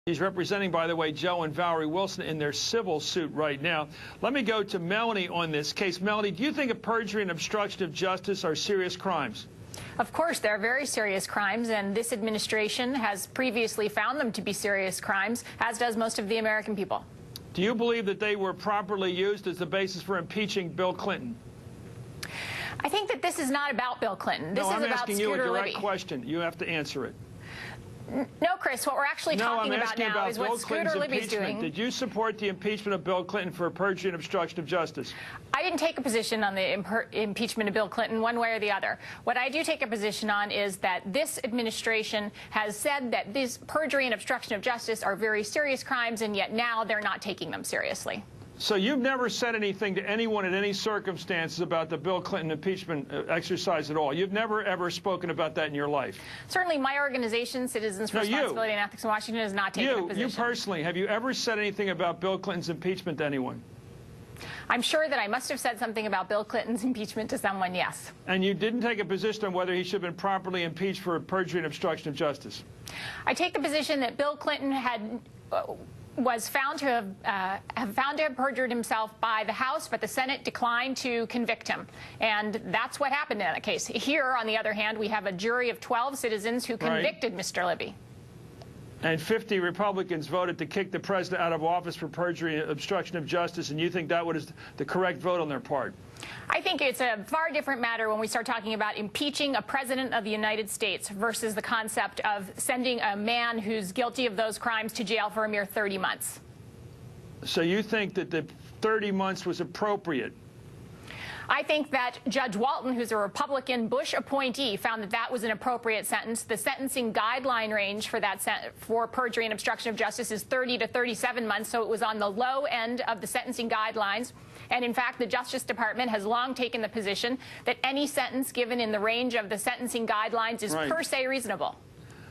He's representing, by the way, Joe and Valerie Wilson in their civil suit right now. Let me go to Melanie on this case. Melanie, do you think perjury and obstruction of justice are serious crimes? Of course, they're very serious crimes, and this administration has previously found them to be serious crimes, as does most of the American people. Do you believe that they were properly used as the basis for impeaching Bill Clinton? I think that this is not about Bill Clinton. This is I'm about asking you a direct Libby. question. You have to answer it. No, Chris, what we're actually talking about now is what Scooter Libby's doing. Did you support the impeachment of Bill Clinton for perjury and obstruction of justice? I didn't take a position on the impeachment of Bill Clinton one way or the other. What I do take a position on is that this administration has said that these perjury and obstruction of justice are very serious crimes, and yet now they're not taking them seriously. So you've never said anything to anyone in any circumstances about the Bill Clinton impeachment exercise at all? You've never, ever spoken about that in your life? Certainly my organization, Citizens for Responsibility and Ethics in Washington, has not taken a position. You personally, have you ever said anything about Bill Clinton's impeachment to anyone? I'm sure that I must have said something about Bill Clinton's impeachment to someone, yes. And you didn't take a position on whether he should have been properly impeached for perjury and obstruction of justice? I take the position that Bill Clinton was found to have perjured himself by the House, but the Senate declined to convict him. And that's what happened in that case. Here, on the other hand, we have a jury of 12 citizens who convicted Mr. Libby. And 50 Republicans voted to kick the president out of office for perjury and obstruction of justice, and you think that was the correct vote on their part? I think it's a far different matter when we start talking about impeaching a president of the United States versus the concept of sending a man who's guilty of those crimes to jail for a mere 30 months. So you think that the 30 months was appropriate? I think that Judge Walton, who's a Republican Bush appointee, found that that was an appropriate sentence. The sentencing guideline range for perjury and obstruction of justice is 30 to 37 months, so it was on the low end of the sentencing guidelines. And in fact, the Justice Department has long taken the position that any sentence given in the range of the sentencing guidelines is per se reasonable.